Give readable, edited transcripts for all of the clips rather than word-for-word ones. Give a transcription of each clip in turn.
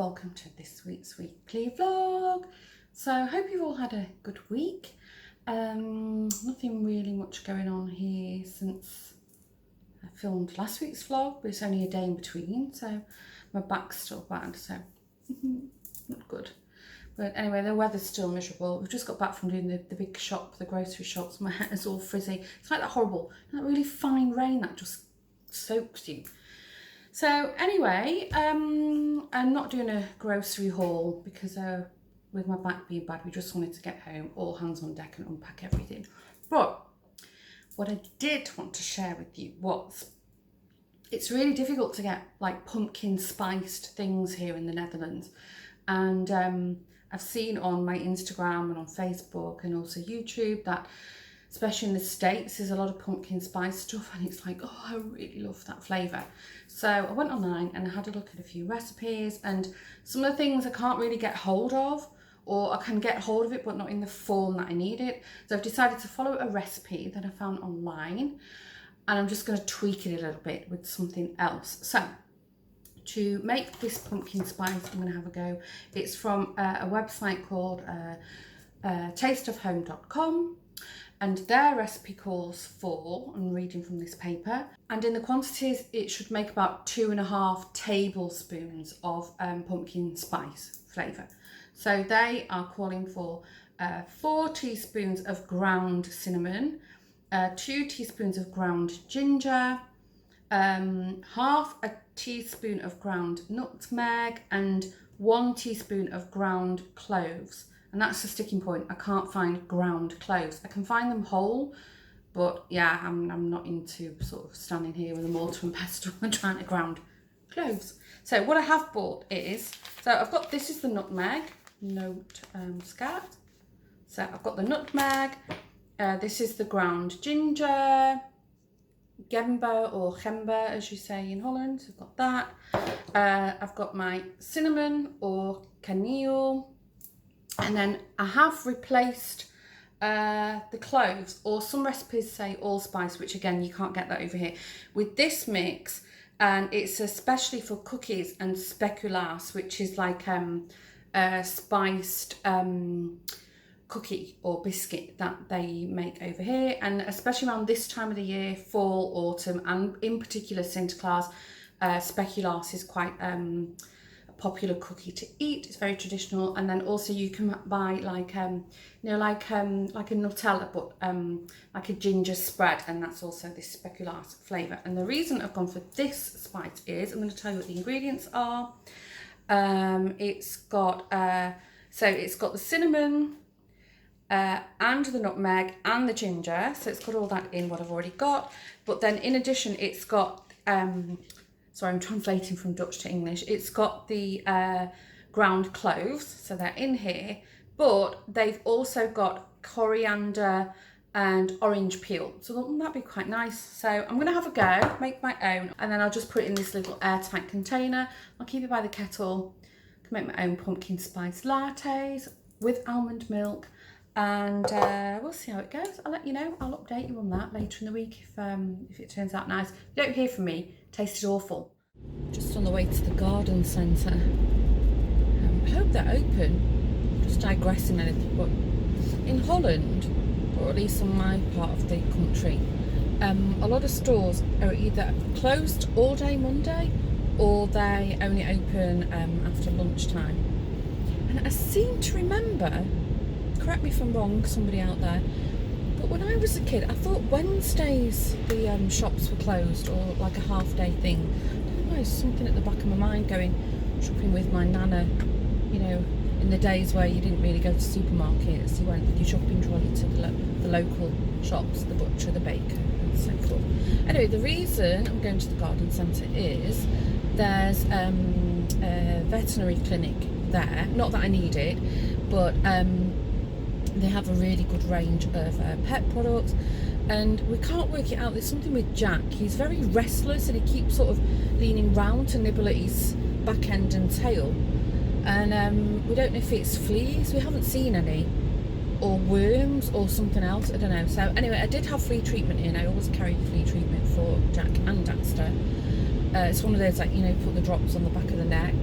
welcome to this week's weekly vlog. So I hope you've all had a good week. Nothing really much going on here since I filmed last week's vlog, but it's only a day in between, so my back's still bad, so not good. But anyway, the weather's still miserable. We've just got back from doing the big shop, the grocery shops. My hair is all frizzy. It's like that horrible, that really fine rain that just soaks you. So anyway, I'm not doing a grocery haul because with my back being bad, we just wanted to get home, all hands on deck and unpack everything. But what I did want to share with you was, it's really difficult to get like pumpkin spiced things here in the Netherlands. And I've seen on my Instagram and on Facebook and also YouTube that, especially in the States, there's a lot of pumpkin spice stuff, and it's like, oh, I really love that flavour. So I went online and I had a look at a few recipes, and some of the things I can't really get hold of, or I can get hold of it but not in the form that I need it. So I've decided to follow a recipe that I found online, and I'm just going to tweak it a little bit with something else. So to make this pumpkin spice, I'm going to have a go. It's from a website called tasteofhome.com. And their recipe calls for, I'm reading from this paper, and in the quantities it should make about 2.5 tablespoons of pumpkin spice flavour. So they are calling for 4 teaspoons of ground cinnamon, 2 teaspoons of ground ginger, half a teaspoon of ground nutmeg, and 1 teaspoon of ground cloves. And that's the sticking point. I can't find ground cloves. I can find them whole, but yeah, I'm not into sort of standing here with a mortar and pestle and trying to ground cloves. So what I have bought is, so I've got, this is the nutmeg, note scat. So I've got the nutmeg, this is the ground ginger, gember or gember as you say in Holland, so I've got that. I've got my cinnamon or kaneel. And then I have replaced the cloves, or some recipes say allspice, which again, you can't get that over here, with this mix. And it's especially for cookies and speculaas, which is like a spiced cookie or biscuit that they make over here. And especially around this time of the year, fall, autumn, and in particular Sinterklaas, speculaas is quite popular cookie to eat. It's very traditional. And then also you can buy like like a Nutella, but like a ginger spread, and that's also this speculaas flavour. And the reason I've gone for this spice is, I'm going to tell you what the ingredients are. It's got the cinnamon and the nutmeg and the ginger, so it's got all that in what I've already got. But then in addition, it's got sorry, I'm translating from Dutch to English. It's got the ground cloves, so they're in here, but they've also got coriander and orange peel. So wouldn't that be quite nice? So I'm going to have a go, make my own, and then I'll just put it in this little airtight container. I'll keep it by the kettle. I can make my own pumpkin spice lattes with almond milk, and we'll see how it goes. I'll let you know. I'll update you on that later in the week if it turns out nice. If you don't hear from me, tasted awful. Just on the way to the garden centre. I hope they're open. Just digressing a little, but in Holland, or at least in my part of the country, a lot of stores are either closed all day Monday, or they only open after lunchtime. And I seem to remember, correct me if I'm wrong, somebody out there, but when I was a kid, I thought Wednesdays the shops were closed, or like a half-day thing. I don't know, something at the back of my mind going shopping with my nana, you know, in the days where you didn't really go to supermarkets. You went with your shopping trolley to the local shops, the butcher, the baker, and so forth. Anyway, the reason I'm going to the garden centre is there's a veterinary clinic there. Not that I need it, but they have a really good range of pet products, and we can't work it out. There's something with Jack. He's very restless, and he keeps sort of leaning round to nibble at his back end and tail. And we don't know if it's fleas. We haven't seen any, or worms, or something else. I don't know. So anyway, I did have flea treatment in. I always carry flea treatment for Jack and Daxter. It's one of those, like, you know, put the drops on the back of the neck.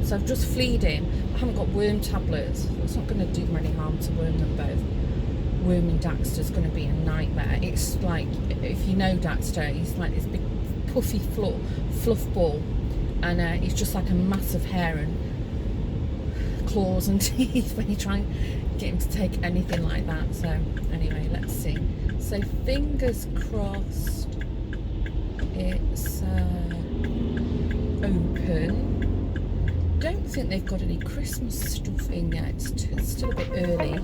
So I've just fleed him. I haven't got worm tablets. It's not going to do them any harm to worm them both. Worming Daxter's going to be a nightmare. It's like, if you know Daxter, he's like this big puffy fluff ball, and it's just like a mass of hair and claws and teeth when you try and get him to take anything like that. So anyway, let's see. So fingers crossed it's open. Don't think they've got any Christmas stuff in yet. It's still a bit early.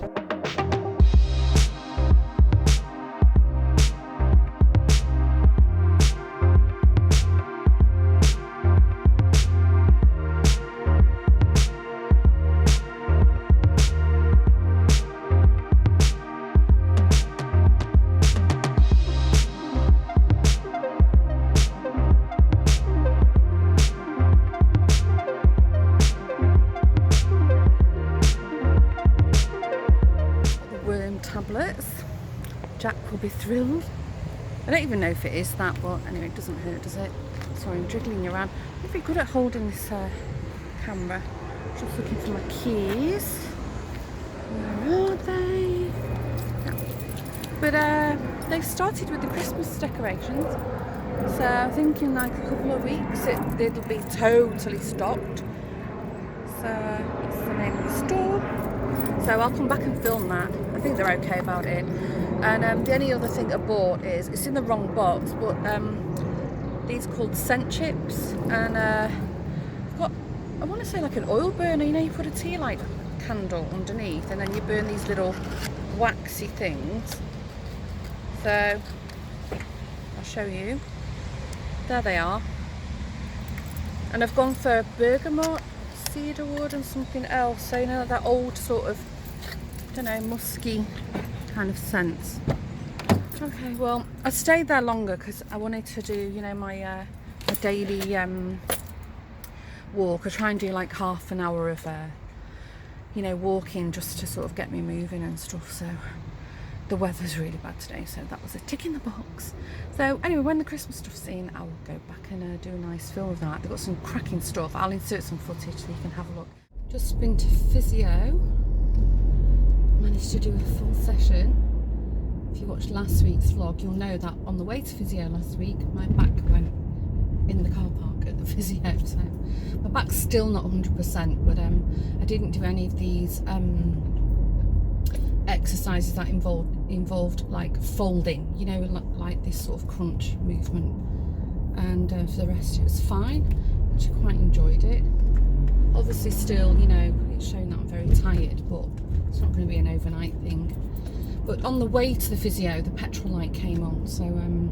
Tablets. Jack will be thrilled. I don't even know if it is that, but anyway, it doesn't hurt, does it? Sorry, I'm jiggling you around. I'm very good at holding this camera. Just looking for my keys. Where are they? No. But they've started with the Christmas decorations, so I'm thinking like a couple of weeks it'll be totally stocked. So that's the name of the store. So I'll come back and film that. I think they're okay about it. And the only other thing I bought is, it's in the wrong box, but these are called scent chips. And I've got, I want to say like an oil burner. You know, you put a tea light candle underneath and then you burn these little waxy things. So I'll show you. There they are. And I've gone for bergamot, cedarwood and something else. So, you know, that old sort of, I don't know, musky kind of scents. Okay, well, I stayed there longer because I wanted to do, you know, my daily walk. I try and do like half an hour of, you know, walking just to sort of get me moving and stuff. So the weather's really bad today, so that was a tick in the box. So anyway, when the Christmas stuff's in, I'll go back and do a nice film of that. They've got some cracking stuff. I'll insert some footage so you can have a look. Just been to physio. Managed to do a full session. If you watched last week's vlog, you'll know that on the way to physio last week, my back went in the car park at the physio. So my back's still not 100%, but I didn't do any of these exercises that involved like folding, you know, like this sort of crunch movement. And for the rest, it was fine. Actually quite enjoyed it. Obviously still, you know, it's showing that I'm very tired, but it's not going to be an overnight thing. But on the way to the physio, the petrol light came on, so I'm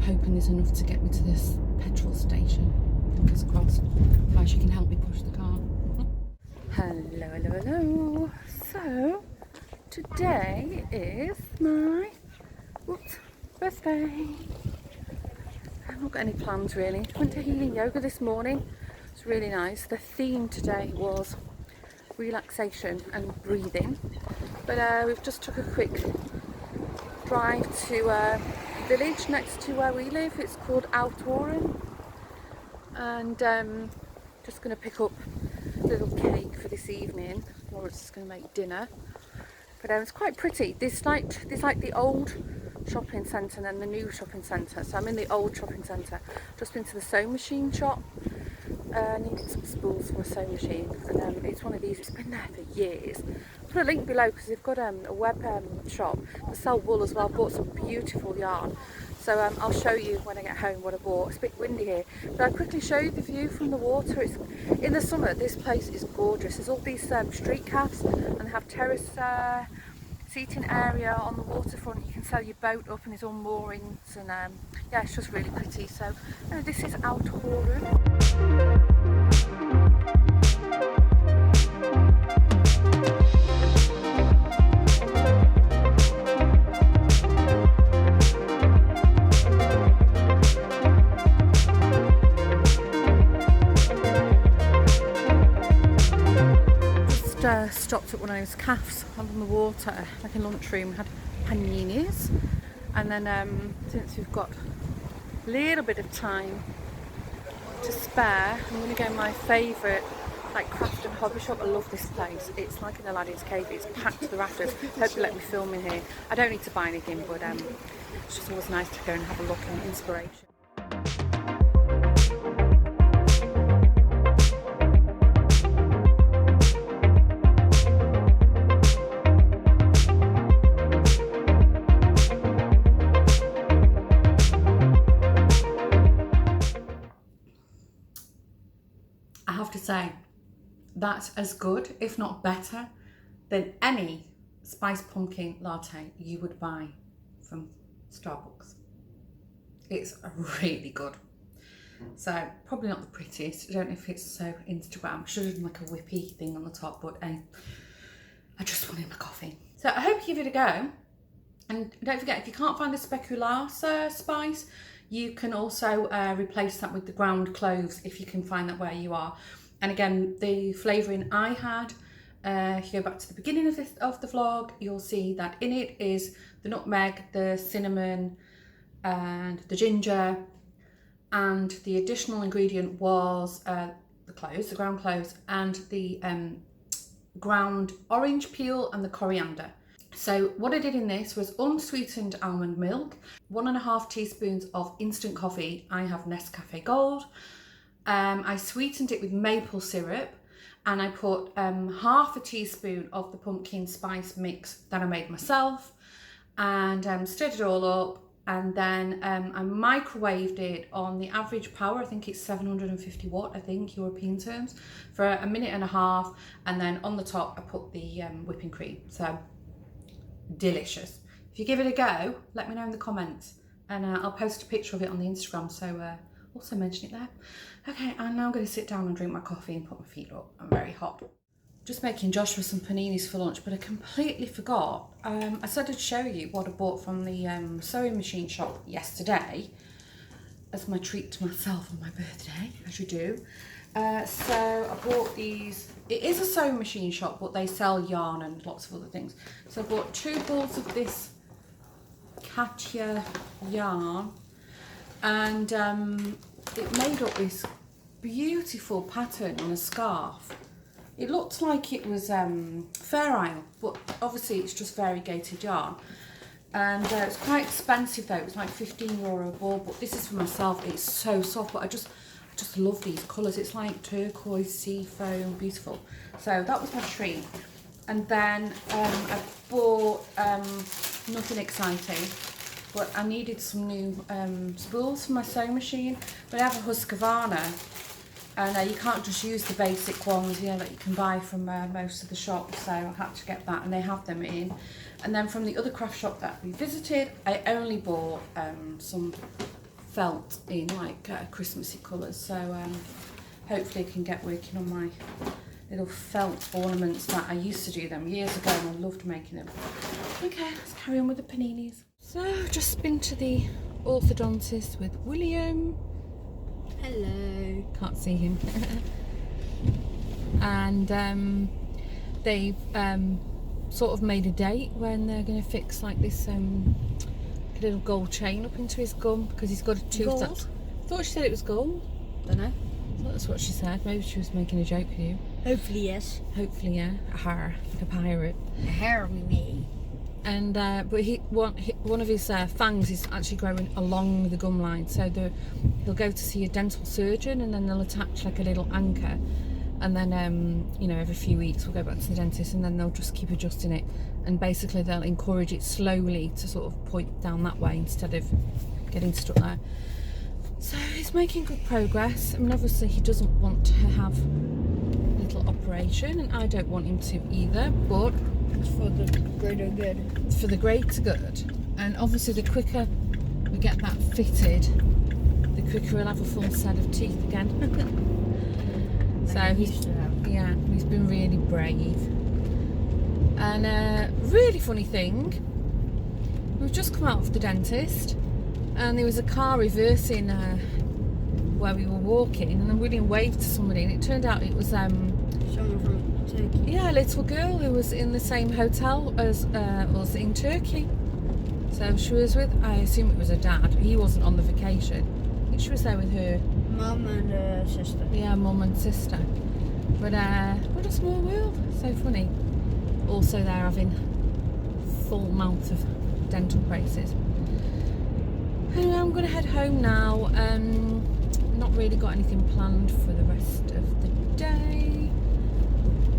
hoping there's enough to get me to this petrol station. Fingers crossed. Otherwise, you can help me push the car. Hello. So today is my birthday. I've not got any plans really. Went to healing yoga this morning. It's really nice. The theme today was relaxation and breathing, but we've just took a quick drive to a village next to where we live. It's called Autoren, and just going to pick up a little cake for this evening. Lawrence is going to make dinner, but it's quite pretty. There's like the old shopping centre and then the new shopping centre. So I'm in the old shopping centre. Just been to the sewing machine shop. Needed some spools for a sewing machine, and it's one of these. It's been there for years. I'll put a link below because they've got a web shop that sell wool as well. I bought some beautiful yarn, so I'll show you when I get home what I bought. It's a bit windy here, but I'll quickly show you the view from the water. It's in the summer. This place is gorgeous. There's all these street cafes, and they have terrace seating area on the waterfront. You can sail your boat up, and there's all moorings, and yeah, it's just really pretty. So this is Autoren. Stopped at one of those cafes on the water, like a lunchroom, had paninis, and then since we've got a little bit of time to spare, I'm going to go my favourite like craft and hobby shop. I love this place. It's like an Aladdin's cave. It's packed to the rafters. Hope you let me film in here. I don't need to buy anything, but it's just always nice to go and have a look and inspiration. I have to say, that's as good, if not better, than any spiced pumpkin latte you would buy from Starbucks. It's really good. So, probably not the prettiest. I don't know if it's so Instagram. I should have done like a whippy thing on the top, but I just wanted my coffee. So, I hope you give it a go. And don't forget, if you can't find the speculoos spice, you can also replace that with the ground cloves if you can find that where you are. And again, the flavouring I had, if you go back to the beginning of the vlog, you'll see that in it is the nutmeg, the cinnamon, and the ginger, and the additional ingredient was the ground cloves, and the ground orange peel and the coriander. So what I did in this was unsweetened almond milk, 1.5 teaspoons of instant coffee. I have Nescafe Gold. I sweetened it with maple syrup, and I put 1/2 teaspoon of the pumpkin spice mix that I made myself, and stirred it all up, and then I microwaved it on the average power. I think it's 750 watt, I think, European terms, for 1.5 minutes, and then on the top I put the whipping cream. So delicious. If you give it a go, let me know in the comments, and I'll post a picture of it on the Instagram, so also mention it there. Okay, I'm now going to sit down and drink my coffee and put my feet up. I'm very hot. Just making Joshua some paninis for lunch, but I completely forgot. I said I'd show you what I bought from the sewing machine shop yesterday as my treat to myself on my birthday, as you do. So I bought these. It is a sewing machine shop, but they sell yarn and lots of other things. So I bought 2 balls of this Katia yarn, and it made up this beautiful pattern on a scarf. It looked like it was Fair Isle, but obviously it's just variegated yarn. And it's quite expensive though. It's like €15 a ball, but this is for myself. It's so soft, but I just love these colours. It's like turquoise, sea foam, beautiful. So that was my treat. And then I bought nothing exciting, but I needed some new spools for my sewing machine. But I have a Husqvarna, and you can't just use the basic ones, that you can buy from most of the shops. So I had to get that, and they have them in. And then from the other craft shop that we visited, I only bought some felt in like Christmassy colours. So hopefully I can get working on my little felt ornaments that I used to do them years ago, and I loved making them. Okay, let's carry on with the paninis. So just been to the orthodontist with William. Hello. Can't see him. And they've sort of made a date when they're going to fix like this little gold chain up into his gum, because he's got a tooth. Gold? I thought she said it was gold. Don't know. I thought that's what she said. Maybe she was making a joke with you. Hopefully yes. Hopefully, yeah. A haar, like a pirate. A hair with me. And but one of his fangs is actually growing along the gum line, so he'll go to see a dental surgeon, and then they'll attach like a little anchor, and then every few weeks we'll go back to the dentist, and then they'll just keep adjusting it, and basically they'll encourage it slowly to sort of point down that way instead of getting stuck there. So he's making good progress. I mean, obviously he doesn't want to have a little operation, and I don't want him to either, but for the greater good. For the greater good. And obviously the quicker we get that fitted, the quicker we'll have a full set of teeth again. So he's been really brave. And a really funny thing, we've just come out of the dentist, and there was a car reversing where we were walking, and then William waved to somebody, and it turned out it was someone from Turkey. Yeah, a little girl who was in the same hotel as us in Turkey. So she was with, I assume it was her dad. He wasn't on the vacation. She was there with her, Mum and sister. yeah, mum and sister. But what a small world. So funny. Also they're having full mouth of dental braces. Anyway, I'm going to head home now. Not really got anything planned for the rest of the day.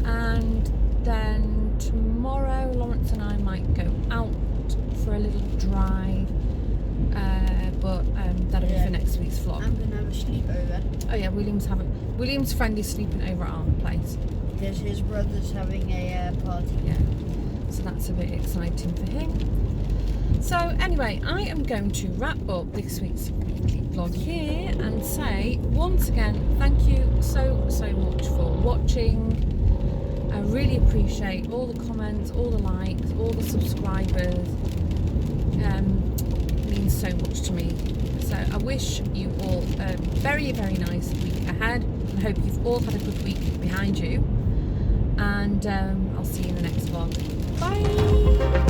And then tomorrow, Lawrence and I might go out for a little drive. But that'll be for next week's vlog. I'm gonna have a sleepover. Oh yeah, William's friend is sleeping over at our place. Because his brother's having a party. Yeah, so that's a bit exciting for him. So anyway, I am going to wrap up this week's weekly vlog here and say once again thank you so much for watching. I really appreciate all the comments, all the likes, all the subscribers. It means so much to me. So I wish you all a very nice week ahead. I hope you've all had a good week behind you. And I'll see you in the next vlog. Bye!